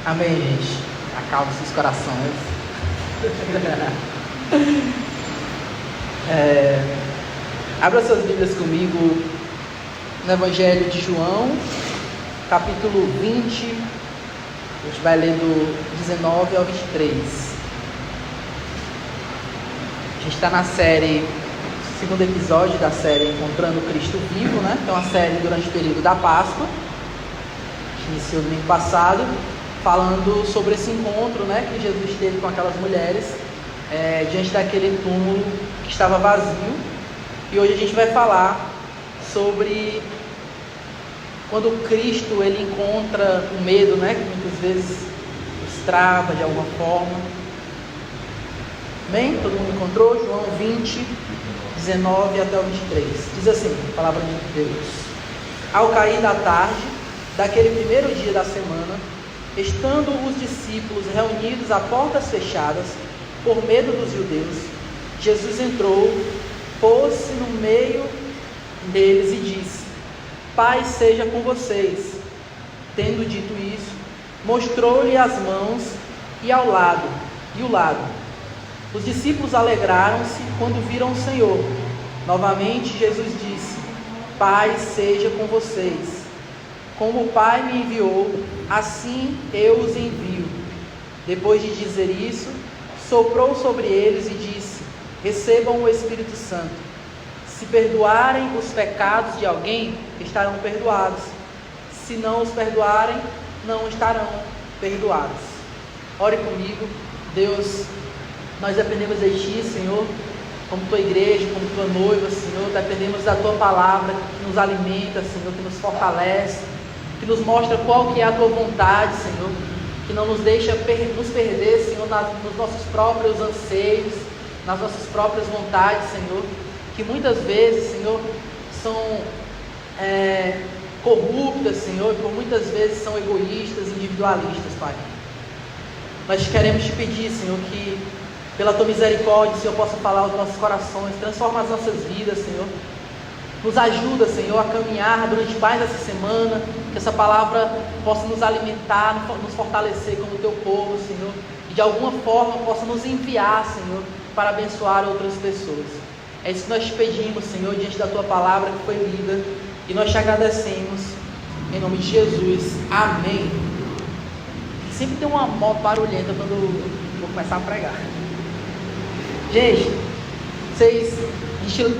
Amém, gente. Acalme seus corações. Abra suas Bíblias comigo no Evangelho de João, capítulo 20. A gente vai ler do 19 ao 23. A gente está na série, segundo episódio da série Encontrando Cristo Vivo, né? Então, a série durante o período da Páscoa. A gente iniciou no domingo passado, falando sobre esse encontro, né, que Jesus teve com aquelas mulheres diante daquele túmulo que estava vazio. E hoje a gente vai falar sobre quando Cristo ele encontra o medo, né, que muitas vezes nos trava de alguma forma. Bem, todo mundo encontrou? João 20, 19 até o 23. Diz assim, a palavra de Deus: Ao cair da tarde daquele primeiro dia da semana, estando os discípulos reunidos a portas fechadas, por medo dos judeus, Jesus entrou, pôs-se no meio deles e disse: Paz seja com vocês. Tendo dito isso, mostrou-lhe as mãos e o lado. Os discípulos alegraram-se quando viram o Senhor. Novamente Jesus disse: Paz seja com vocês. Como o Pai me enviou, assim eu os envio. Depois de dizer isso, soprou sobre eles e disse: Recebam o Espírito Santo. Se perdoarem os pecados de alguém, estarão perdoados. Se não os perdoarem, não estarão perdoados. Ore comigo. Deus, nós dependemos de Ti, Senhor, como Tua igreja, como Tua noiva, Senhor. Dependemos da Tua palavra que nos alimenta, Senhor, que nos fortalece, que nos mostra qual que é a Tua vontade, Senhor, que não nos deixa nos perder, Senhor, nos nossos próprios anseios, nas nossas próprias vontades, Senhor, que muitas vezes, Senhor, são corruptas, Senhor, e por muitas vezes são egoístas, individualistas, Pai. Nós queremos Te pedir, Senhor, que pela Tua misericórdia, Senhor, possa falar aos nossos corações, transforma as nossas vidas, Senhor. Nos ajuda, Senhor, a caminhar durante mais essa semana, que essa palavra possa nos alimentar, nos fortalecer como Teu povo, Senhor, e de alguma forma possa nos enviar, Senhor, para abençoar outras pessoas. É isso que nós te pedimos, Senhor, diante da Tua palavra que foi lida, e nós te agradecemos, em nome de Jesus. Amém. Sempre tem uma moto barulhenta quando eu vou começar a pregar. Gente, vocês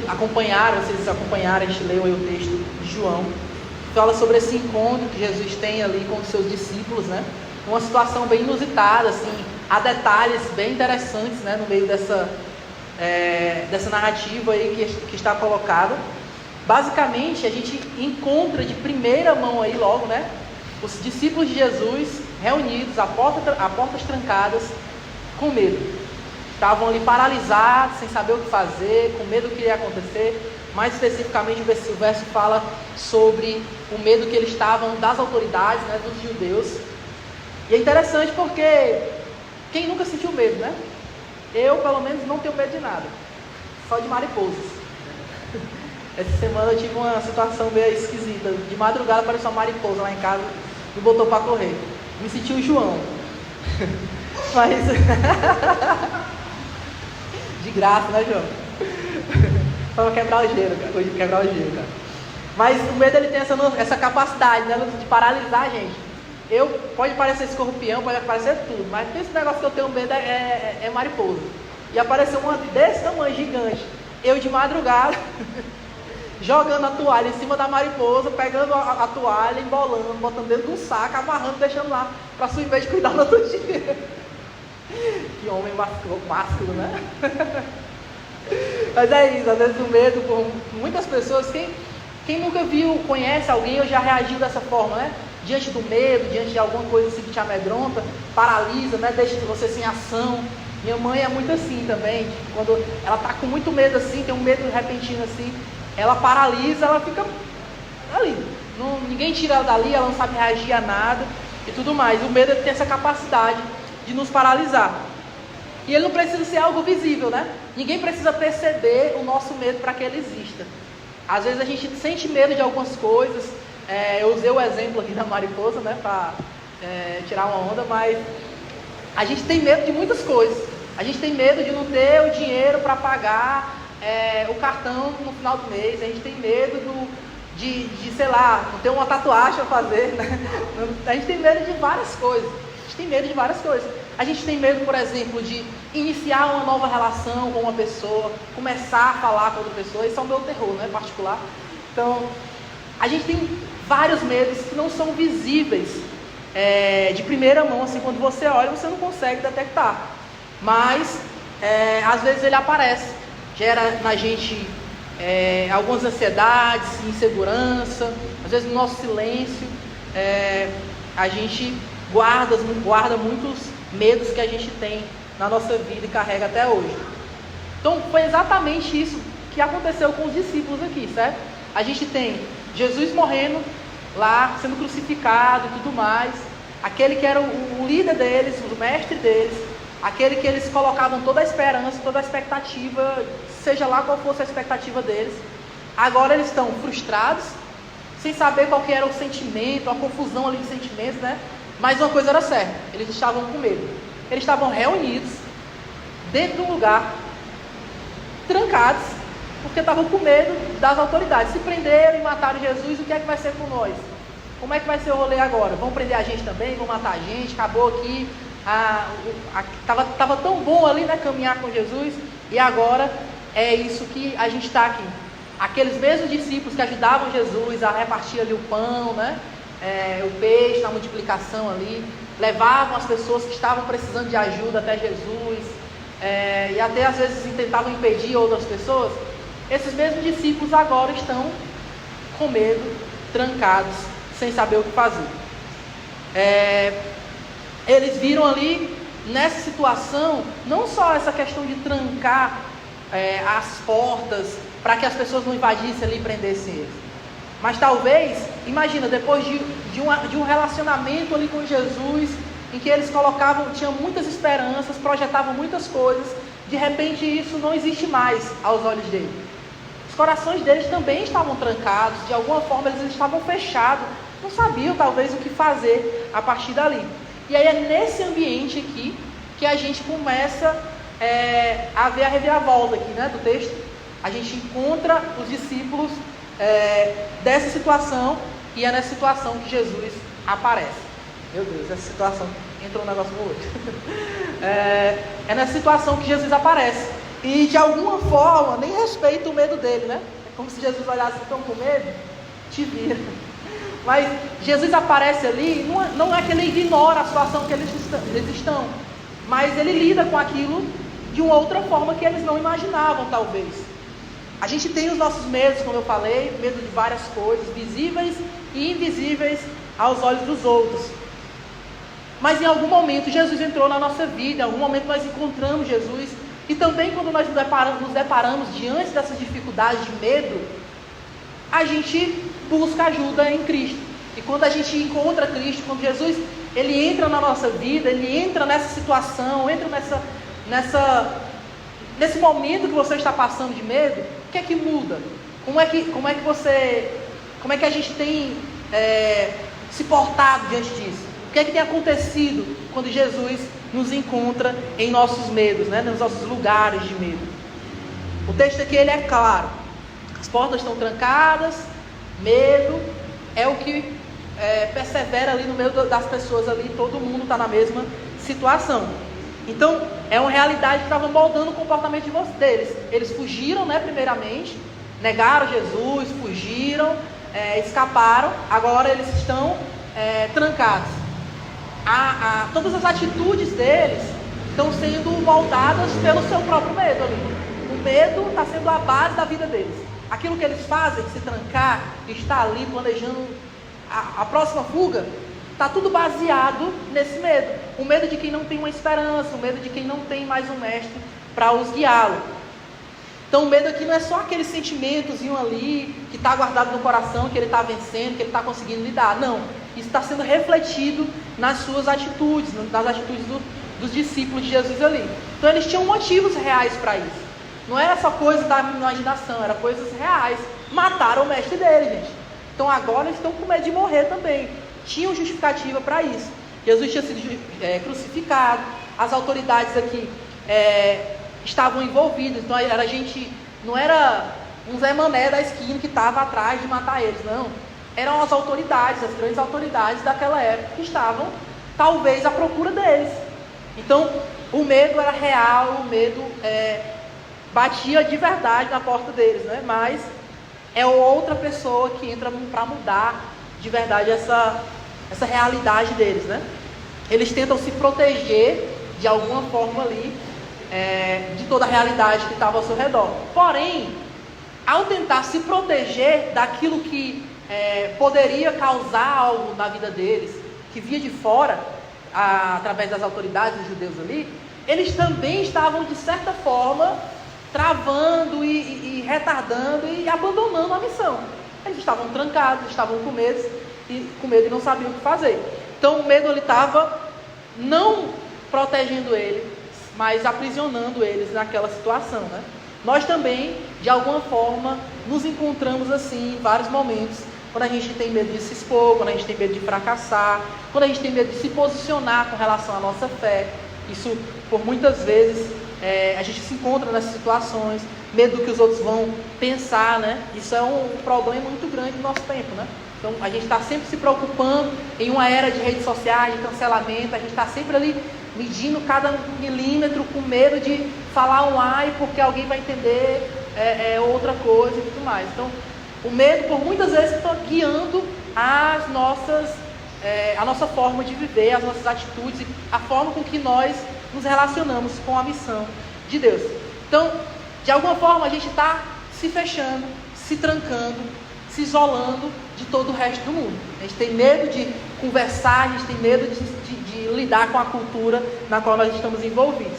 acompanharam, a gente leu aí o texto de João, que fala sobre esse encontro que Jesus tem ali com os seus discípulos, né? Uma situação bem inusitada, assim, há detalhes bem interessantes, né, no meio dessa narrativa aí que está colocada. Basicamente, a gente encontra de primeira mão aí logo, né, os discípulos de Jesus reunidos, a portas trancadas, com medo. Estavam ali paralisados, sem saber o que fazer, com medo do que ia acontecer. Mais especificamente, o verso fala sobre o medo que eles estavam das autoridades, né, dos judeus. E é interessante porque quem nunca sentiu medo, né? Eu, pelo menos, não tenho medo de nada, só de mariposas. Essa semana eu tive uma situação meio esquisita. De madrugada apareceu uma mariposa lá em casa e botou para correr. Me senti o João. Mas de graça, né, João? Só pra quebrar o gelo, cara. Mas o medo, ele tem essa capacidade, né, de paralisar a gente. Pode parecer escorpião, pode parecer tudo, mas esse negócio que eu tenho medo é mariposa. E apareceu uma desse tamanho, gigante. Eu de madrugada, jogando a toalha em cima da mariposa, pegando a toalha, embolando, botando dentro de um saco, amarrando, deixando lá, para sua vez de cuidar no outro dia. Que homem másculo, né? Mas é isso, às vezes o medo, por muitas pessoas, quem nunca conhece alguém ou já reagiu dessa forma, né? Diante do medo, diante de alguma coisa assim que te amedronta, paralisa, né? Deixa você sem ação. Minha mãe é muito assim também, quando ela tá com muito medo assim, tem um medo repentino assim, ela paralisa, ela fica ali. Ninguém tira ela dali, ela não sabe reagir a nada e tudo mais. O medo tem essa capacidade de nos paralisar. E ele não precisa ser algo visível, né? Ninguém precisa perceber o nosso medo para que ele exista. Às vezes a gente sente medo de algumas coisas. Eu usei o exemplo aqui da mariposa, né? Para tirar uma onda, mas a gente tem medo de muitas coisas. A gente tem medo de não ter o dinheiro para pagar o cartão no final do mês. A gente tem medo de sei lá, não ter uma tatuagem para fazer, né? A gente tem medo de várias coisas. A gente tem medo, por exemplo, de iniciar uma nova relação com uma pessoa, começar a falar com outra pessoa. Esse é o meu terror, né, particular. Então, a gente tem vários medos que não são visíveis de primeira mão, assim, quando você olha, você não consegue detectar. Mas, às vezes ele aparece, gera na gente algumas ansiedades, insegurança. Às vezes no nosso silêncio, a gente guarda muitos medos que a gente tem na nossa vida e carrega até hoje. Então, foi exatamente isso que aconteceu com os discípulos aqui, certo? A gente tem Jesus morrendo lá, sendo crucificado e tudo mais, aquele que era o líder deles, o mestre deles, aquele que eles colocavam toda a esperança, toda a expectativa, seja lá qual fosse a expectativa deles. Agora eles estão frustrados, sem saber qual que era o sentimento, a confusão ali de sentimentos, né? Mas uma coisa era certa, eles estavam com medo. Eles estavam reunidos, dentro de um lugar, trancados, porque estavam com medo das autoridades. Se prenderam e mataram Jesus, o que é que vai ser com nós? Como é que vai ser o rolê agora? Vão prender a gente também? Vão matar a gente? Acabou aqui. Tava tão bom ali, né, caminhar com Jesus, e agora é isso que a gente está aqui. Aqueles mesmos discípulos que ajudavam Jesus a repartir ali o pão, né, o peixe, na multiplicação ali, levavam as pessoas que estavam precisando de ajuda até Jesus, e até às vezes tentavam impedir outras pessoas. Esses mesmos discípulos agora estão com medo, trancados, sem saber o que fazer. Eles viram ali, nessa situação, não só essa questão de trancar as portas para que as pessoas não invadissem ali e prendessem eles, mas talvez, imagina, depois de um relacionamento ali com Jesus, em que eles tinham muitas esperanças, projetavam muitas coisas, de repente isso não existe mais aos olhos deles. Os corações deles também estavam trancados, de alguma forma eles estavam fechados, não sabiam talvez o que fazer a partir dali. E aí é nesse ambiente aqui que a gente começa a ver a reviravolta aqui, né, do texto. A gente encontra os discípulos dessa situação, e é nessa situação que Jesus aparece. Meu Deus, essa situação, entrou um negócio no outro. É nessa situação que Jesus aparece. E de alguma forma, nem respeita o medo dele, né? É como se Jesus olhasse, estão com medo? Te vira. Mas Jesus aparece ali, não é que ele ignora a situação que eles estão, mas ele lida com aquilo de uma outra forma que eles não imaginavam, talvez. A gente tem os nossos medos, como eu falei, medo de várias coisas, visíveis e invisíveis aos olhos dos outros. Mas em algum momento Jesus entrou na nossa vida, em algum momento nós encontramos Jesus, e também quando nós nos deparamos diante dessas dificuldades de medo, a gente busca ajuda em Cristo. E quando a gente encontra Cristo, quando Jesus ele entra na nossa vida, ele entra nessa situação, entra nesse momento que você está passando de medo, o que é que muda? Como é que a gente tem se portado diante disso? O que é que tem acontecido quando Jesus nos encontra em nossos medos, né? Nos nossos lugares de medo? O texto aqui ele é claro. As portas estão trancadas, medo é o que persevera ali no meio das pessoas ali, todo mundo está na mesma situação. Então, é uma realidade que estava moldando o comportamento deles. Eles fugiram, né, primeiramente, negaram Jesus, fugiram, escaparam, agora eles estão trancados. Todas as atitudes deles estão sendo moldadas pelo seu próprio medo ali. O medo está sendo a base da vida deles. Aquilo que eles fazem, se trancar, estar ali planejando a próxima fuga, está tudo baseado nesse medo. O medo de quem não tem uma esperança, o medo de quem não tem mais um mestre para os guiá-lo. Então o medo aqui não é só aquele sentimentozinho ali, que está guardado no coração, que ele está vencendo, que ele está conseguindo lidar. Não, isso está sendo refletido nas suas atitudes, nas atitudes dos discípulos de Jesus ali. Então eles tinham motivos reais para isso. Não era só coisa da imaginação, era coisas reais. Mataram o mestre dele, gente. Então agora eles estão com medo de morrer também. Tinham justificativa para isso. Jesus tinha sido crucificado, as autoridades aqui estavam envolvidas, então era gente, não era um Zé Mané da esquina que estava atrás de matar eles, não. Eram as autoridades, as grandes autoridades daquela época que estavam, talvez, à procura deles. Então, o medo era real, o medo batia de verdade na porta deles, né? Mas é outra pessoa que entra para mudar de verdade essa realidade deles, né? Eles tentam se proteger de alguma forma ali de toda a realidade que estava ao seu redor. Porém, ao tentar se proteger daquilo que poderia causar algo na vida deles, que vinha de fora, através das autoridades dos judeus ali, eles também estavam, de certa forma, travando e retardando e abandonando a missão. Eles estavam trancados, estavam com medo e não sabiam o que fazer. Então o medo ele estava não protegendo ele, mas aprisionando eles naquela situação, né? Nós também, de alguma forma, nos encontramos assim em vários momentos, quando a gente tem medo de se expor, quando a gente tem medo de fracassar, quando a gente tem medo de se posicionar com relação à nossa fé. Isso, por muitas vezes, a gente se encontra nessas situações, medo do que os outros vão pensar, né? Isso é um problema muito grande no nosso tempo, né? Então, a gente está sempre se preocupando em uma era de redes sociais, de cancelamento, a gente está sempre ali medindo cada milímetro com medo de falar um ai, porque alguém vai entender outra coisa e tudo mais. Então, o medo, por muitas vezes, está guiando a nossa forma de viver, as nossas atitudes e a forma com que nós nos relacionamos com a missão de Deus. Então, de alguma forma, a gente está se fechando, se trancando, se isolando de todo o resto do mundo. A gente tem medo de conversar, a gente tem medo de lidar com a cultura na qual nós estamos envolvidos.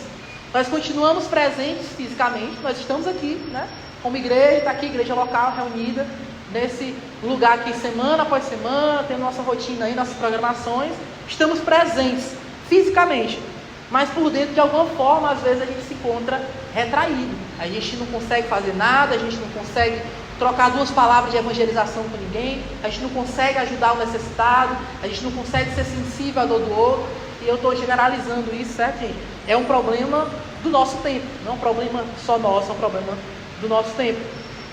Nós continuamos presentes fisicamente, nós estamos aqui, né? Como igreja, está aqui, igreja local, reunida, nesse lugar aqui semana após semana, tendo nossa rotina aí, nossas programações, estamos presentes fisicamente, mas por dentro, de alguma forma, às vezes a gente se encontra retraído, a gente não consegue fazer nada, a gente não consegue trocar duas palavras de evangelização com ninguém, a gente não consegue ajudar o necessitado, a gente não consegue ser sensível à dor do outro, e eu estou generalizando isso, certo, gente? É um problema do nosso tempo, não é um problema só nosso, é um problema do nosso tempo.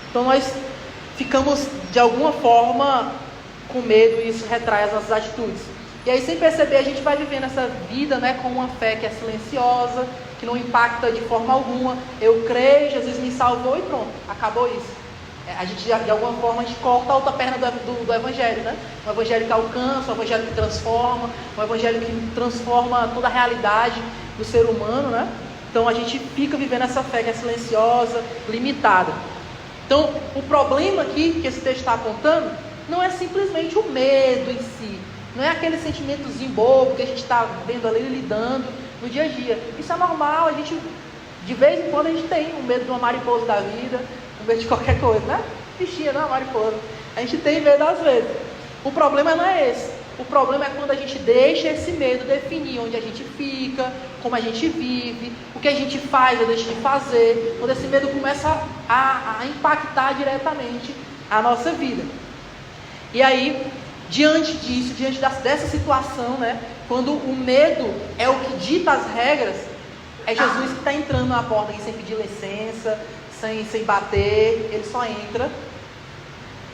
Então nós ficamos de alguma forma com medo e isso retrai as nossas atitudes. E aí, sem perceber, a gente vai vivendo essa vida, né, com uma fé que é silenciosa, que não impacta de forma alguma. Eu creio, Jesus me salvou e pronto, acabou isso. A gente, de alguma forma, a gente corta a outra perna do evangelho, né? Um evangelho que alcança, um evangelho que transforma, um evangelho que transforma toda a realidade do ser humano, né? Então a gente fica vivendo essa fé que é silenciosa, limitada. Então o problema aqui que esse texto está apontando não é simplesmente o medo em si, não é aquele sentimentozinho bobo que a gente está vendo ali, lidando no dia a dia. Isso é normal, a gente, de vez em quando, a gente tem o medo de uma mariposa da vida, o medo de qualquer coisa, né? Bichinha, não, mariposa. A gente tem medo às vezes. O problema não é esse. O problema é quando a gente deixa esse medo definir onde a gente fica, como a gente vive, o que a gente faz ou deixa de fazer, quando esse medo começa a impactar diretamente a nossa vida. E aí, diante disso, diante dessa situação, né, quando o medo é o que dita as regras, é Jesus que está entrando na porta aqui sem pedir licença, sem bater, ele só entra.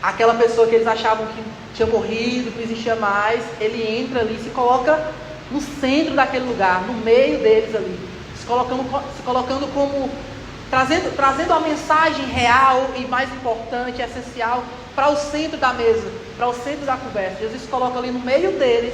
Aquela pessoa que eles achavam que tinha morrido, que não existia mais, ele entra ali, se coloca no centro daquele lugar, no meio deles ali, se colocando como, trazendo a mensagem real e mais importante, essencial, para o centro da mesa, para o centro da conversa. Jesus se coloca ali no meio deles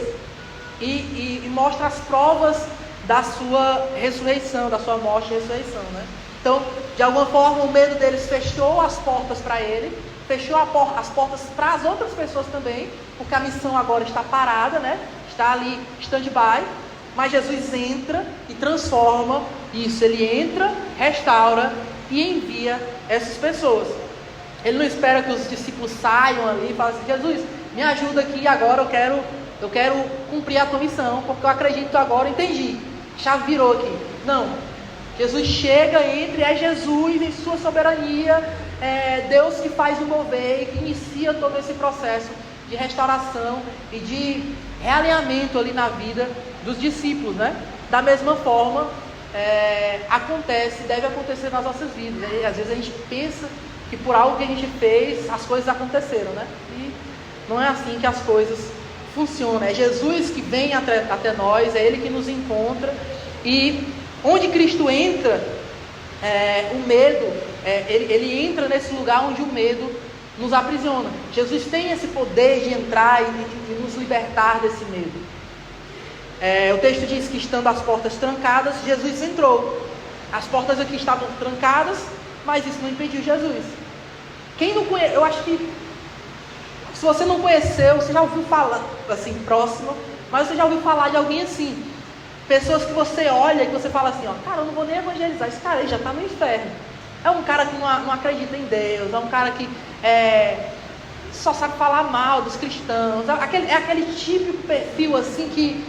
e mostra as provas da sua ressurreição, da sua morte e ressurreição, né? Então, de alguma forma, o medo deles fechou as portas para ele, fechou as portas para as outras pessoas também, porque a missão agora está parada, né? Está ali, stand-by, mas Jesus entra e transforma isso. Ele entra, restaura e envia essas pessoas. Ele não espera que os discípulos saiam ali e falem assim: Jesus, me ajuda aqui agora, eu quero cumprir a tua missão, porque eu acredito agora, entendi, a chave virou aqui. Não, Jesus chega, entra, e é Jesus em sua soberania, Deus que faz o mover e que inicia todo esse processo de restauração e de realinhamento ali na vida dos discípulos, né? Da mesma forma, deve acontecer nas nossas vidas. E às vezes a gente pensa que por algo que a gente fez, as coisas aconteceram, né? E não é assim que as coisas funcionam. É Jesus que vem até nós, é Ele que nos encontra. E onde Cristo entra, o medo, ele entra nesse lugar onde o medo nos aprisiona. Jesus tem esse poder de entrar e de nos libertar desse medo. O texto diz que estando as portas trancadas, Jesus entrou. As portas aqui estavam trancadas, mas isso não impediu Jesus. Quem não conhece, eu acho que se você não conheceu, você já ouviu falar, assim, próximo, mas você já ouviu falar de alguém assim. Pessoas que você olha e que você fala assim, ó, cara, eu não vou nem evangelizar, esse cara aí já está no inferno. É um cara que não acredita em Deus, é um cara que só sabe falar mal dos cristãos. É aquele típico perfil assim que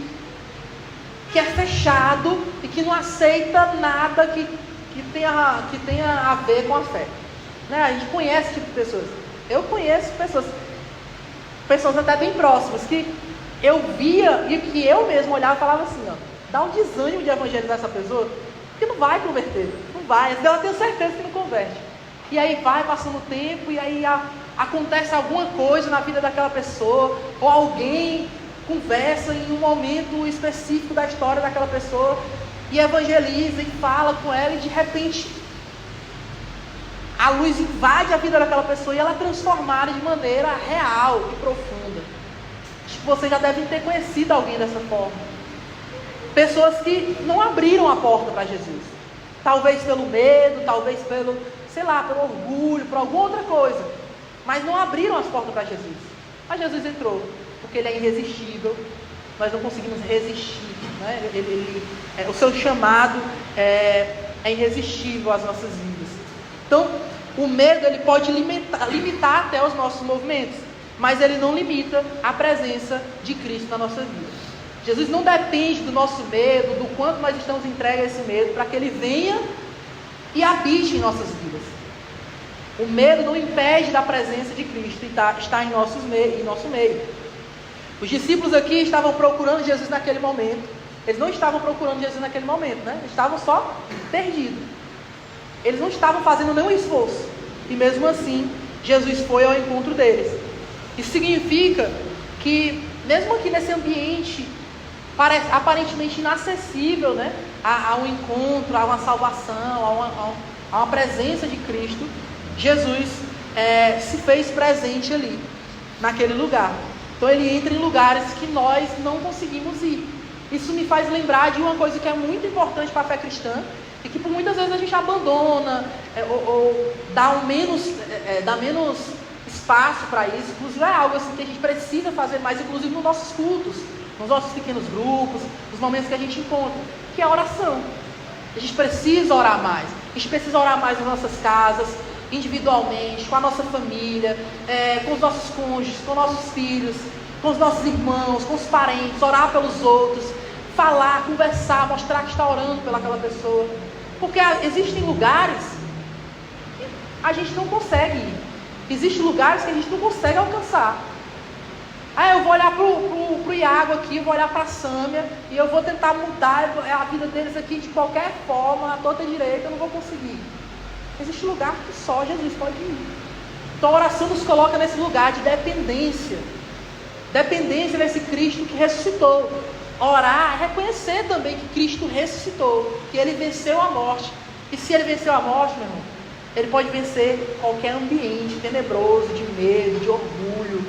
é fechado e que não aceita nada que tenha a ver com a fé. Né? A gente conhece esse tipo de pessoas. Eu conheço pessoas até bem próximas, que eu via e que eu mesmo olhava e falava assim, ó, dá um desânimo de evangelizar essa pessoa, porque não vai converter, não vai, eu tenho certeza que não converte. E aí vai passando o tempo, e aí acontece alguma coisa na vida daquela pessoa, ou alguém conversa em um momento específico da história daquela pessoa, e evangeliza, e fala com ela, e de repente a luz invade a vida daquela pessoa, e ela é transformada de maneira real e profunda. Acho que vocês já devem ter conhecido alguém dessa forma. Pessoas que não abriram a porta para Jesus. Talvez pelo medo, talvez pelo orgulho, por alguma outra coisa. Mas não abriram as portas para Jesus. Mas Jesus entrou, porque Ele é irresistível. Nós não conseguimos resistir. Né? O seu chamado é irresistível às nossas vidas. Então, o medo ele pode limitar até os nossos movimentos. Mas ele não limita a presença de Cristo na nossa vida. Jesus não depende do nosso medo, do quanto nós estamos entregues a esse medo, para que Ele venha e habite em nossas vidas. O medo não impede da presença de Cristo e está em nosso meio. Os discípulos aqui estavam procurando Jesus naquele momento. Eles não estavam procurando Jesus naquele momento, né? Eles estavam só perdidos. Eles não estavam fazendo nenhum esforço. E mesmo assim, Jesus foi ao encontro deles. Isso significa que, mesmo aqui nesse ambiente aparentemente inacessível, né, a um encontro, a uma salvação, a uma presença de Cristo, Jesus se fez presente ali, naquele lugar. Então Ele entra em lugares que nós não conseguimos ir. Isso me faz lembrar de uma coisa que é muito importante para a fé cristã, e que por muitas vezes a gente abandona, ou dá menos espaço para isso. Inclusive é algo assim que a gente precisa fazer mais, inclusive nos nossos cultos, nos nossos pequenos grupos, nos momentos que a gente encontra, que é a oração. A gente precisa orar mais. A gente precisa orar mais nas nossas casas, individualmente, com a nossa família, com os nossos cônjuges, com nossos filhos, com os nossos irmãos, com os parentes, orar pelos outros, falar, conversar, mostrar que está orando pelaquela pessoa. Porque existem lugares que a gente não consegue ir. Existem lugares que a gente não consegue alcançar. Eu vou olhar pro Iago aqui, eu vou olhar para a Sâmia, e eu vou tentar mudar a vida deles aqui de qualquer forma, à torta direita, eu não vou conseguir. Existe lugar que só Jesus pode ir. Então a oração nos coloca nesse lugar de dependência. Dependência desse Cristo que ressuscitou. Orar é reconhecer também que Cristo ressuscitou, que Ele venceu a morte. E se Ele venceu a morte, meu irmão, Ele pode vencer qualquer ambiente tenebroso, de medo, de orgulho,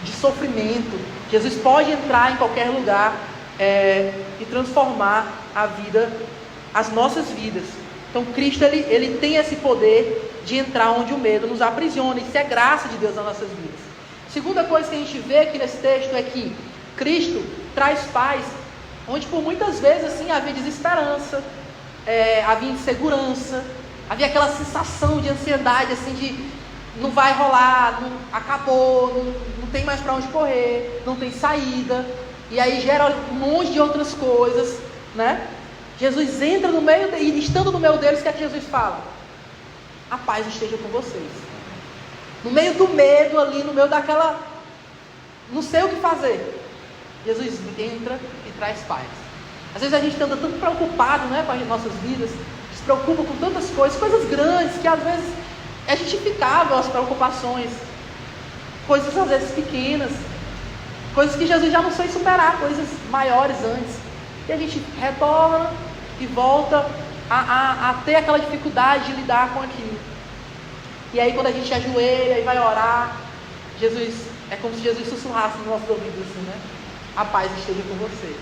de sofrimento. Jesus pode entrar em qualquer lugar e transformar as nossas vidas. Então Cristo ele tem esse poder de entrar onde o medo nos aprisiona. Isso é graça de Deus nas nossas vidas. Segunda coisa que a gente vê aqui nesse texto é que Cristo traz paz onde por muitas vezes assim havia desesperança, havia insegurança, havia aquela sensação de ansiedade assim de não vai rolar, acabou, não tem mais para onde correr, não tem saída, e aí gera um monte de outras coisas, né? Jesus entra no meio, e estando no meio deles, o que é que Jesus fala? A paz esteja com vocês. No meio do medo ali, no meio daquela, não sei o que fazer, Jesus entra e traz paz. Às vezes a gente anda tanto preocupado, né, com as nossas vidas, se preocupa com tantas coisas, coisas grandes, que às vezes é justificável as preocupações, coisas às vezes pequenas, coisas que Jesus já não sei superar, coisas maiores antes, e a gente retorna e volta a ter aquela dificuldade de lidar com aquilo. E aí quando a gente ajoelha e vai orar, Jesus, é como se Jesus sussurrasse nos nossos ouvidos assim, né? A paz esteja com vocês.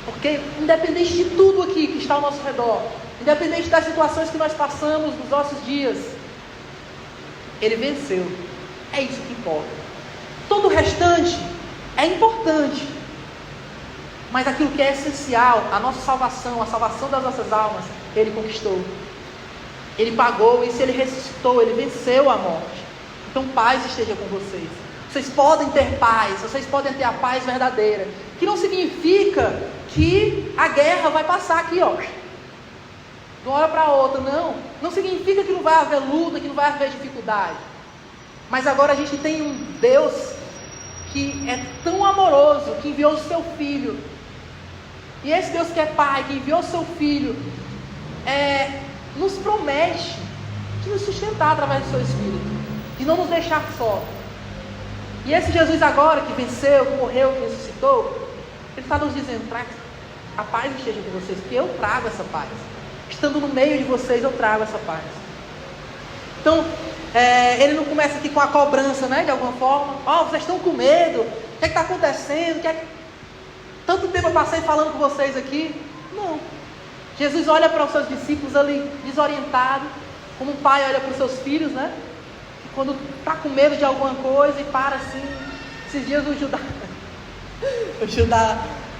Porque independente de tudo aqui que está ao nosso redor, independente das situações que nós passamos nos nossos dias, Ele venceu. É isso que importa. Todo o restante é importante, mas aquilo que é essencial, a nossa salvação, a salvação das nossas almas, Ele conquistou. Ele pagou isso, Ele ressuscitou, Ele venceu a morte. Então paz esteja com vocês. Vocês podem ter paz, vocês podem ter a paz verdadeira, que não significa que a guerra vai passar aqui, ó, de uma hora para outra, não significa que não vai haver luta, que não vai haver dificuldade, mas agora a gente tem um Deus que é tão amoroso, que enviou o seu Filho, e esse Deus que é Pai, que enviou o seu Filho, nos promete de nos sustentar através do seu Espírito, de não nos deixar só. E esse Jesus agora que venceu, que morreu, que ressuscitou, Ele está nos dizendo, a paz esteja com vocês, porque eu trago essa paz. Estando no meio de vocês, eu trago essa paz. Então, Ele não começa aqui com a cobrança, né, de alguma forma. Vocês estão com medo, o que está acontecendo? Tanto tempo eu passei falando com vocês aqui. Não. Jesus olha para os seus discípulos ali, desorientado, como um pai olha para os seus filhos, né? Quando está com medo de alguma coisa e para assim. Esses dias o Judá,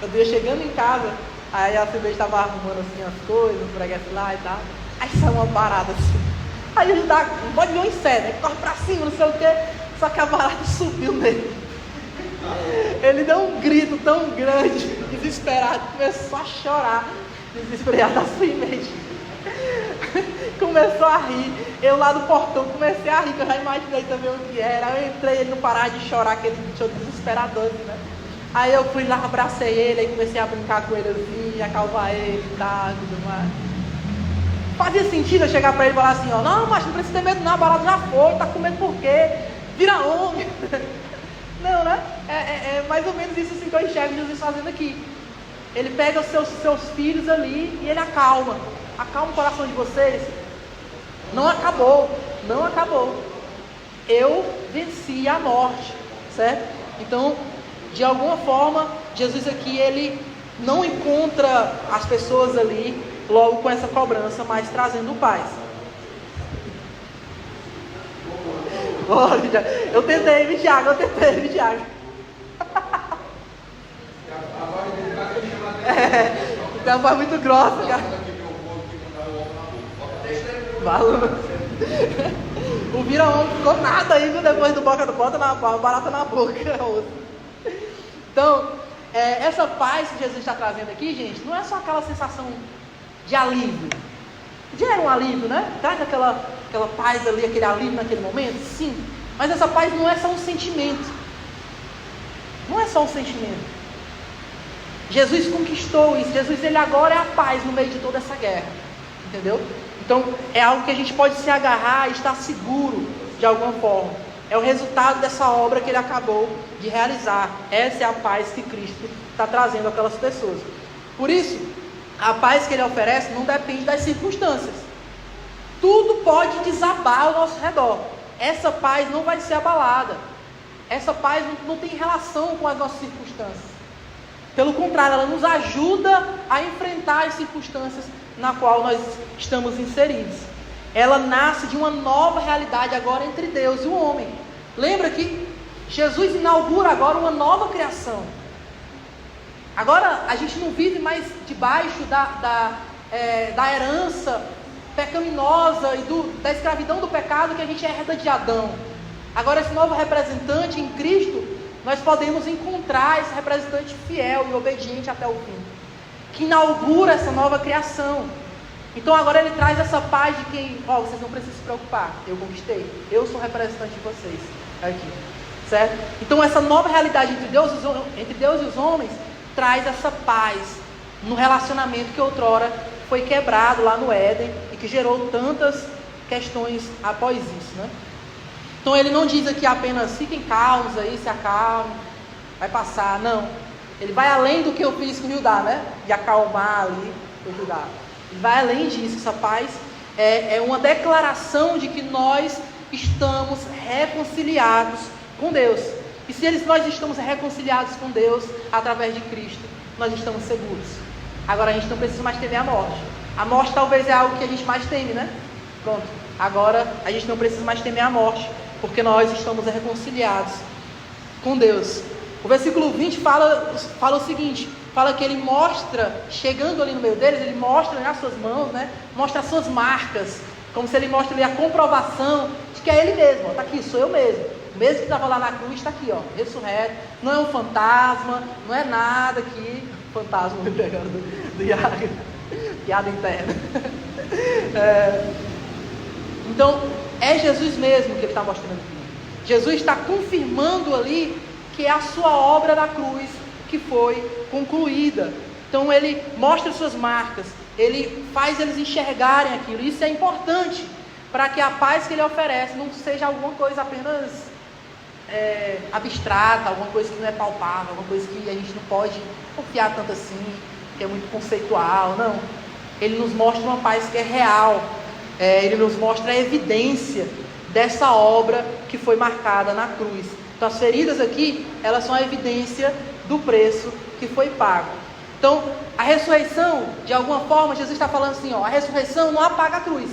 eu ia chegando em casa, aí a Silvia estava arrumando assim as coisas, o preguiça lá e tal. Aí saiu uma barata assim. Aí o Judá, um pode ver um inseto, né? Corre pra cima, não sei o que. Só que a barata subiu nele. Ele deu um grito tão grande, desesperado, começou a chorar, desesperado assim mesmo. Começou a rir, eu lá do portão comecei a rir, que eu já imaginei também o que era. Eu entrei, ele não parava de chorar, aquele choro desesperador, né? Aí eu fui lá, abracei ele, aí comecei a brincar com ele assim, acalmar ele e tal, tudo mais. Fazia sentido eu chegar pra ele e falar assim, não, mas não precisa ter medo não, a barata já foi, tá com medo por quê? Vira homem. Não, né? É mais ou menos isso assim que eu enxergo Jesus fazendo aqui. Ele pega os seus filhos ali e ele acalma o coração de vocês. Não acabou. Eu venci a morte, certo? Então, de alguma forma, Jesus aqui, ele não encontra as pessoas ali logo com essa cobrança, mas trazendo paz. Olha, eu tentei, Thiago. Tem uma voz muito grossa, cara. O vira-homem ficou nada ainda depois do bota na barata na boca. Então, essa paz que Jesus está trazendo aqui, gente, não é só aquela sensação de alívio. Já era um alívio, né? Traz aquela paz ali, aquele alívio naquele momento, sim. Mas essa paz não é só um sentimento. Não é só um sentimento. Jesus conquistou isso. Jesus, ele agora é a paz no meio de toda essa guerra. Entendeu? Então, é algo que a gente pode se agarrar e estar seguro de alguma forma. É o resultado dessa obra que ele acabou de realizar. Essa é a paz que Cristo está trazendo àquelas pessoas. Por isso, a paz que ele oferece não depende das circunstâncias. Tudo pode desabar ao nosso redor. Essa paz não vai ser abalada. Essa paz não tem relação com as nossas circunstâncias. Pelo contrário, ela nos ajuda a enfrentar as circunstâncias na qual nós estamos inseridos. Ela nasce de uma nova realidade agora entre Deus e o homem. Lembra que Jesus inaugura agora uma nova criação. Agora a gente não vive mais debaixo da herança pecaminosa e da escravidão do pecado que a gente herda de Adão. Agora esse novo representante em Cristo, nós podemos encontrar esse representante fiel e obediente até o fim, que inaugura essa nova criação. Então agora ele traz essa paz de quem, vocês não precisam se preocupar, eu conquistei, eu sou representante de vocês aqui. certo? Então essa nova realidade entre Deus e os homens traz essa paz no relacionamento que outrora foi quebrado lá no Éden e que gerou tantas questões após isso, né? Então ele não diz aqui apenas fiquem calmos aí, se acalmem, vai passar, não. Ele vai além do que eu fiz com Judá, né? De acalmar ali o Judá. Ele vai além disso. Essa paz é uma declaração de que nós estamos reconciliados com Deus. E se nós estamos reconciliados com Deus através de Cristo, nós estamos seguros. Agora a gente não precisa mais temer a morte. A morte talvez é algo que a gente mais teme, né? Pronto. Agora a gente não precisa mais temer a morte, porque nós estamos reconciliados com Deus. O versículo 20 fala o seguinte, fala que ele mostra, chegando ali no meio deles, ele mostra nas suas mãos, né? Mostra as suas marcas, como se ele mostra ali a comprovação de que é ele mesmo, está aqui, sou eu mesmo. O mesmo que estava lá na cruz está aqui, ó, ressurreto, não é um fantasma, não é nada aqui, fantasma me pegando do Iago, piada interna. Então, é Jesus mesmo que ele está mostrando aqui. Jesus está confirmando ali que é a sua obra da cruz que foi concluída. Então ele mostra suas marcas, ele faz eles enxergarem aquilo. Isso é importante para que a paz que ele oferece não seja alguma coisa apenas abstrata, alguma coisa que não é palpável, alguma coisa que a gente não pode confiar tanto assim, que é muito conceitual. Não, ele nos mostra uma paz que é real, ele nos mostra a evidência dessa obra que foi marcada na cruz. Então as feridas aqui, elas são a evidência do preço que foi pago. Então a ressurreição, de alguma forma, Jesus está falando assim, ó, a ressurreição não apaga a cruz.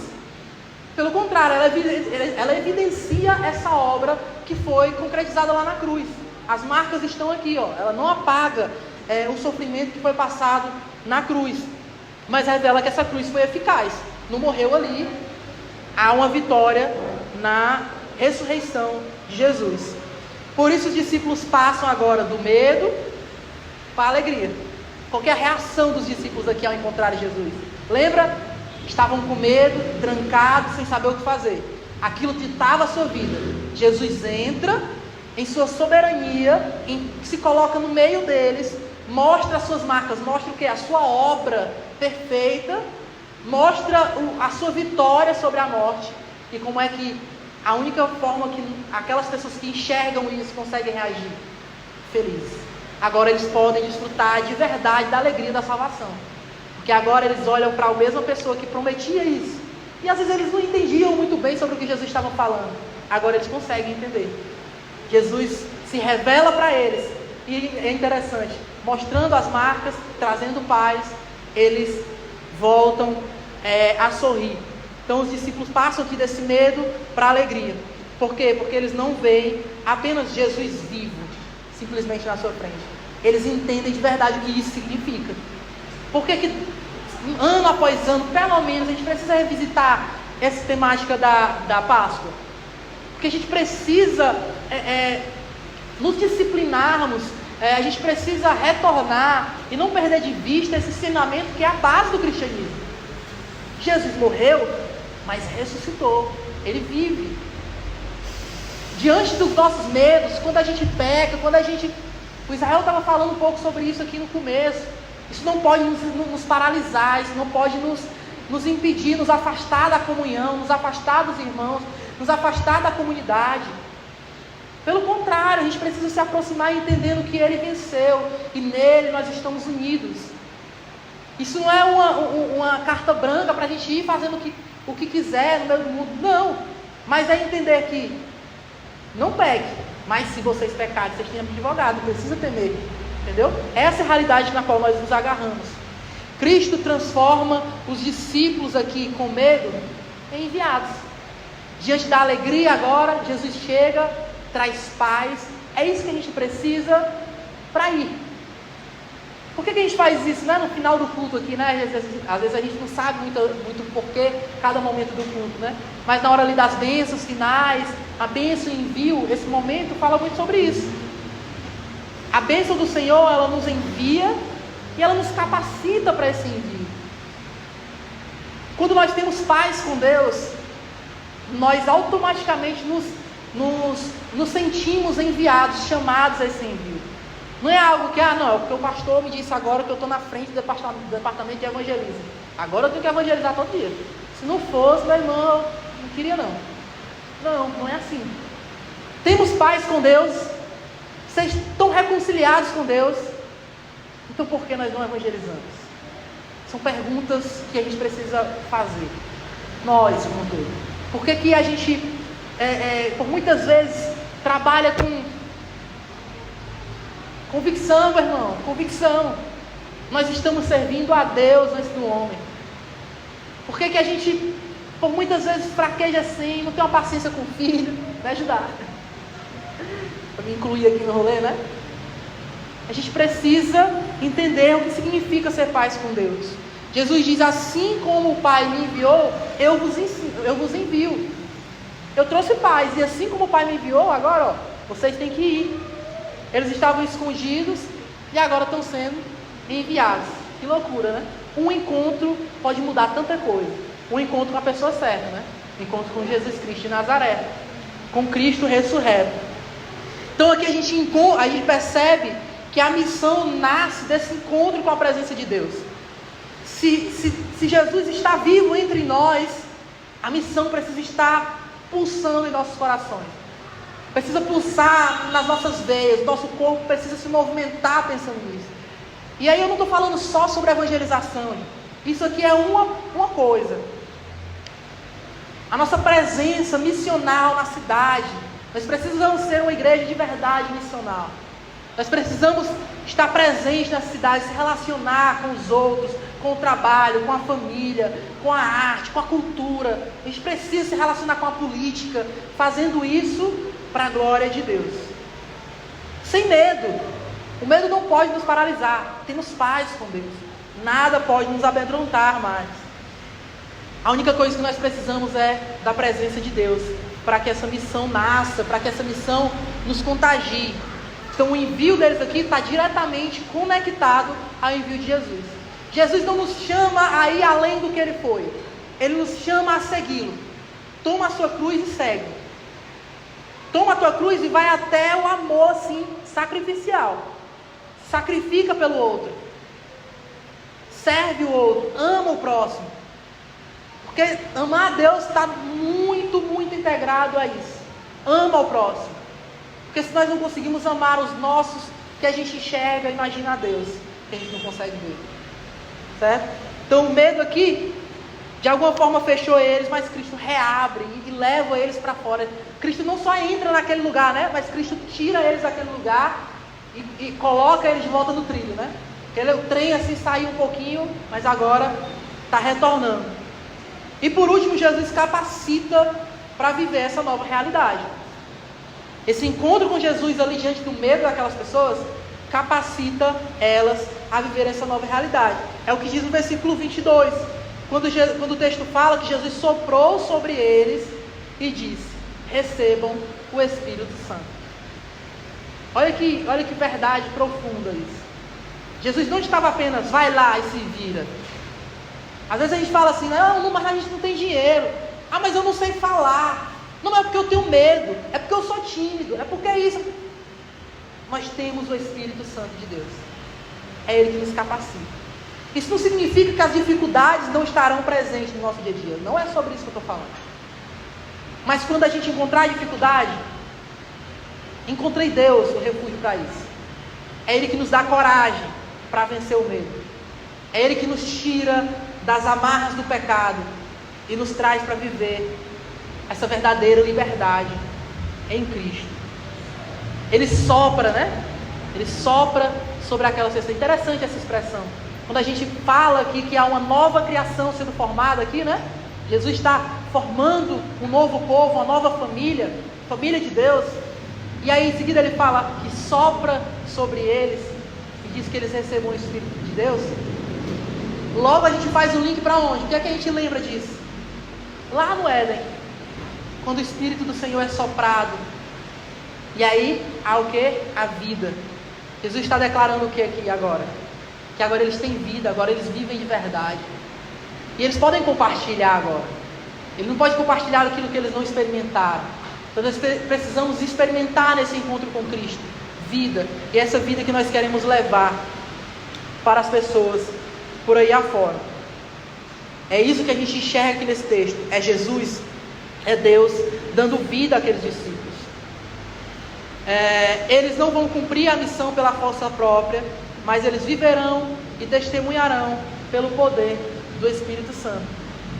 Pelo contrário, ela evidencia essa obra que foi concretizada lá na cruz. As marcas estão aqui, ó, ela não apaga o sofrimento que foi passado na cruz, mas revela que essa cruz foi eficaz, não morreu ali. Há uma vitória na ressurreição de Jesus. Por isso os discípulos passam agora do medo para a alegria. Qual que é a reação dos discípulos aqui ao encontrarem Jesus? Lembra? Estavam com medo, trancados, sem saber o que fazer. Aquilo ditava a sua vida. Jesus entra em sua soberania, se coloca no meio deles, mostra as suas marcas, mostra o que? A sua obra perfeita, mostra a sua vitória sobre a morte. E como é que a única forma que aquelas pessoas que enxergam isso conseguem reagir? Felizes. Agora eles podem desfrutar de verdade da alegria da salvação. Porque agora eles olham para a mesma pessoa que prometia isso. E às vezes eles não entendiam muito bem sobre o que Jesus estava falando. Agora eles conseguem entender. Jesus se revela para eles. E é interessante, mostrando as marcas, trazendo paz, eles voltam a sorrir. Então os discípulos passam aqui desse medo para a alegria. Por quê? Porque eles não veem apenas Jesus vivo, simplesmente na sua frente. Eles entendem de verdade o que isso significa. Por que ano após ano, pelo menos, a gente precisa revisitar essa temática da Páscoa? Porque a gente precisa nos disciplinarmos, a gente precisa retornar e não perder de vista esse ensinamento que é a base do cristianismo. Jesus morreu, mas ressuscitou, ele vive. Diante dos nossos medos, quando a gente peca, o Israel estava falando um pouco sobre isso aqui no começo. Isso não pode nos paralisar, isso não pode nos impedir, nos afastar da comunhão, nos afastar dos irmãos, nos afastar da comunidade. Pelo contrário, a gente precisa se aproximar entendendo que ele venceu e nele nós estamos unidos. Isso não é uma carta branca para a gente ir fazendo o que quiser no meio do mundo, não. Mas é entender que não peque, mas se vocês pecarem, vocês têm advogado, não precisa temer. Entendeu? Essa é a realidade na qual nós nos agarramos. Cristo transforma os discípulos aqui com medo em enviados. Diante da alegria agora, Jesus chega, traz paz. É isso que a gente precisa para ir. Por que a gente faz isso, né? No final do culto aqui, né? Às vezes a gente não sabe muito porquê cada momento do culto, né? Mas na hora ali das bênçãos finais, a bênção e envio, esse momento fala muito sobre isso. A bênção do Senhor, ela nos envia e ela nos capacita para esse envio. Quando nós temos paz com Deus, nós automaticamente nos nos sentimos enviados, chamados a esse envio. Não é algo que, não, é porque o pastor me disse agora que eu estou na frente do departamento de evangelismo. Agora eu tenho que evangelizar todo dia. Se não fosse, meu irmão, eu não queria não. Não é assim. Temos paz com Deus, vocês estão reconciliados com Deus, então por que nós não evangelizamos? São perguntas que a gente precisa fazer, nós como todo. Por que a gente, por muitas vezes, trabalha com convicção, meu irmão, convicção. Nós estamos servindo a Deus antes do homem. Por que a gente, por muitas vezes, fraqueja assim, não tem uma paciência com o filho? Vai ajudar. Para me incluir aqui no rolê, né? A gente precisa entender o que significa ser paz com Deus. Jesus diz, assim como o Pai me enviou, eu vos envio. Eu trouxe paz, e assim como o Pai me enviou, agora, vocês têm que ir. Eles estavam escondidos, e agora estão sendo enviados. Que loucura, né? Um encontro pode mudar tanta coisa. Um encontro com a pessoa certa, né? Um encontro com Jesus Cristo de Nazaré, com Cristo ressurreto. Então aqui a gente percebe que a missão nasce desse encontro com a presença de Deus. Se Jesus está vivo entre nós, a missão precisa estar pulsando em nossos corações. Precisa pulsar nas nossas veias, nosso corpo precisa se movimentar pensando nisso. E aí eu não estou falando só sobre evangelização. Isso aqui é uma coisa. A nossa presença missional na cidade. Nós precisamos ser uma igreja de verdade missional. Nós precisamos estar presentes na cidade, se relacionar com os outros, com o trabalho, com a família, com a arte, com a cultura. A gente precisa se relacionar com a política, fazendo isso para a glória de Deus. Sem medo. O medo não pode nos paralisar. Temos paz com Deus. Nada pode nos amedrontar mais. A única coisa que nós precisamos é da presença de Deus, para que essa missão nasça, para que essa missão nos contagie. Então o envio deles aqui está diretamente conectado ao envio de Jesus. Jesus não nos chama a ir além do que Ele foi. Ele nos chama a segui-lo. Toma a sua cruz e segue. Toma a tua cruz e vai até o amor, assim, sacrificial. Sacrifica pelo outro. Serve o outro. Ama o próximo. Porque amar a Deus está muito, muito integrado a isso. Ama o próximo. Porque se nós não conseguimos amar os nossos, que a gente enxerga, imagina a Deus, que a gente não consegue ver. Certo? Então o medo aqui, de alguma forma fechou eles, mas Cristo reabre e leva eles para fora. Cristo não só entra naquele lugar, né? Mas Cristo tira eles daquele lugar e coloca eles de volta no trilho, né? O trem assim saiu um pouquinho, mas agora está retornando. E por último, Jesus capacita para viver essa nova realidade. Esse encontro com Jesus ali diante do medo daquelas pessoas capacita elas a viver essa nova realidade. É o que diz no versículo 22, quando o texto fala que Jesus soprou sobre eles e disse: recebam o Espírito Santo. Olha que verdade profunda isso. Jesus não estava apenas, vai lá e se vira. Às vezes a gente fala assim, não, mas a gente não tem dinheiro. Ah, mas eu não sei falar. Não é porque eu tenho medo, é porque eu sou tímido, é porque é isso. Nós temos o Espírito Santo de Deus. É Ele que nos capacita. Isso não significa que as dificuldades não estarão presentes no nosso dia a dia. Não é sobre isso que eu estou falando. Mas quando a gente encontrar dificuldade, encontrei Deus, o refúgio para isso. É Ele que nos dá coragem para vencer o medo. É Ele que nos tira das amarras do pecado e nos traz para viver essa verdadeira liberdade em Cristo. Ele sopra, né? Ele sopra sobre aquela pessoa. Interessante essa expressão. Quando a gente fala aqui que há uma nova criação sendo formada aqui, né? Jesus está formando um novo povo, uma nova família, família de Deus. E aí em seguida ele fala que sopra sobre eles e diz que eles recebam o Espírito de Deus. Logo a gente faz um link para onde? O que é que a gente lembra disso? Lá no Éden, quando o Espírito do Senhor é soprado. E aí há o que? A vida. Jesus está declarando o que aqui agora? Que agora eles têm vida, agora eles vivem de verdade. E eles podem compartilhar agora. Ele não pode compartilhar aquilo que eles não experimentaram. Então nós precisamos experimentar nesse encontro com Cristo vida, e essa vida que nós queremos levar para as pessoas por aí afora. É isso que a gente enxerga aqui nesse texto. É Jesus, é Deus dando vida àqueles discípulos. Eles não vão cumprir a missão pela força própria, mas eles viverão e testemunharão pelo poder do Espírito Santo.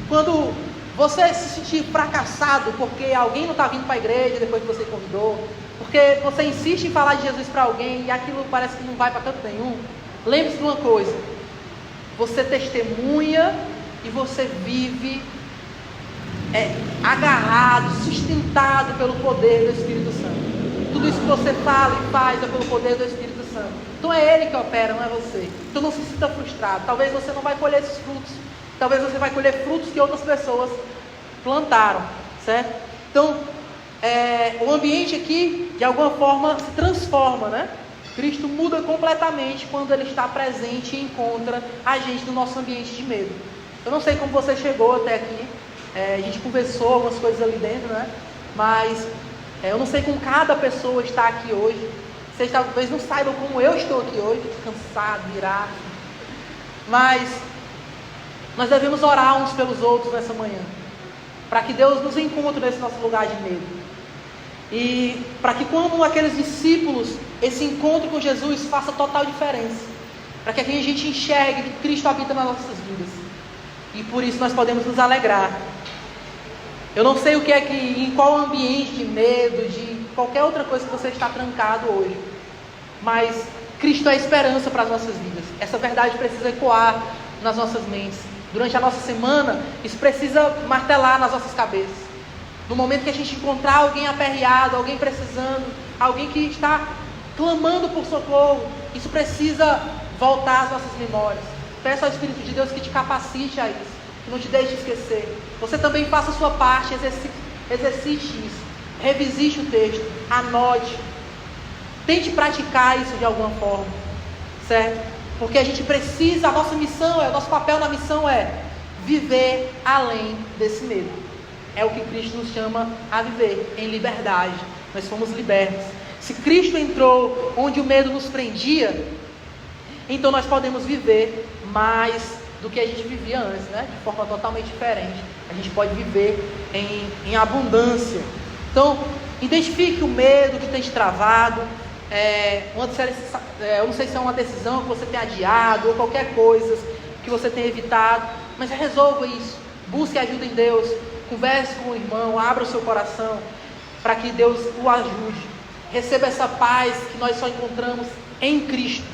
Quando você se sentir fracassado porque alguém não está vindo para a igreja depois que você convidou, porque você insiste em falar de Jesus para alguém e aquilo parece que não vai para canto nenhum, lembre-se de uma coisa: você testemunha e você vive agarrado, sustentado pelo poder do Espírito Santo. Tudo isso que você fala e faz é pelo poder do Espírito Santo. Então é Ele que opera, não é você. Então não se sinta frustrado. Talvez você não vai colher esses frutos. Talvez você vai colher frutos que outras pessoas plantaram, certo? Então, o ambiente aqui, de alguma forma, se transforma, né? Cristo muda completamente quando Ele está presente e encontra a gente no nosso ambiente de medo. Eu não sei como você chegou até aqui. A gente conversou algumas coisas ali dentro, né? Mas eu não sei como cada pessoa está aqui hoje. Vocês talvez não saibam como eu estou aqui hoje, cansado, virado. Mas nós devemos orar uns pelos outros nessa manhã, para que Deus nos encontre nesse nosso lugar de medo. E para que, como aqueles discípulos, esse encontro com Jesus faça total diferença. Para que aqui a gente enxergue que Cristo habita nas nossas vidas. E por isso nós podemos nos alegrar. Eu não sei em qual ambiente de medo, de qualquer outra coisa que você está trancado hoje. Mas Cristo é a esperança para as nossas vidas. Essa verdade precisa ecoar nas nossas mentes. Durante a nossa semana, isso precisa martelar nas nossas cabeças. No momento que a gente encontrar alguém aperreado, alguém precisando, alguém que está clamando por socorro, isso precisa voltar às nossas memórias. Peça ao Espírito de Deus que te capacite a isso, que não te deixe esquecer. Você também faça a sua parte, exercite isso, revisite o texto, anote, tente praticar isso de alguma forma, certo? Porque a gente precisa, a nossa missão, o nosso papel na missão é viver além desse medo. É o que Cristo nos chama a viver, em liberdade. Nós fomos libertos. Se Cristo entrou onde o medo nos prendia, então nós podemos viver mais do que a gente vivia antes, né? De forma totalmente diferente. A gente pode viver em abundância. Então, identifique o medo que tem te travado. Eu não sei se é uma decisão que você tem adiado ou qualquer coisa que você tem evitado, mas resolva isso. Busque ajuda em Deus. Converse com o irmão, abra o seu coração para que Deus o ajude. Receba essa paz que nós só encontramos em Cristo.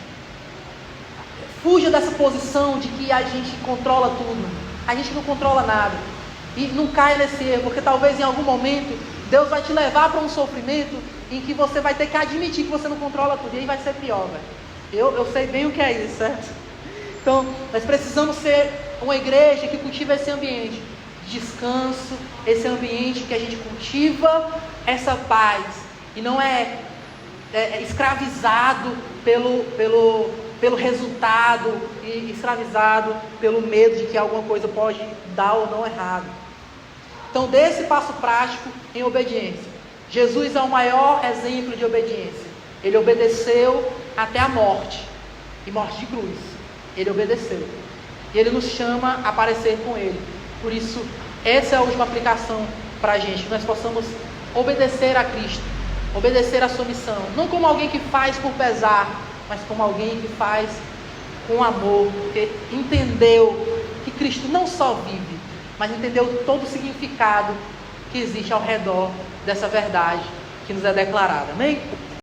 Fuja dessa posição de que a gente controla tudo. A gente não controla nada. E não caia nesse erro, porque talvez em algum momento Deus vai te levar para um sofrimento em que você vai ter que admitir que você não controla tudo. E aí vai ser pior, velho. Eu sei bem o que é isso, certo? Então, nós precisamos ser uma igreja que cultiva esse ambiente de descanso, esse ambiente que a gente cultiva essa paz. E não é escravizado pelo resultado e escravizado pelo medo de que alguma coisa pode dar ou não errado. Então, dê esse passo prático em obediência. Jesus é o maior exemplo de obediência. Ele obedeceu até a morte, e morte de cruz. Ele obedeceu. E Ele nos chama a parecer com Ele. Por isso, essa é a última aplicação para a gente, que nós possamos obedecer a Cristo, obedecer a sua missão. Não como alguém que faz por pesar, mas como alguém que faz com amor, porque entendeu que Cristo não só vive, mas entendeu todo o significado que existe ao redor dessa verdade que nos é declarada. Amém?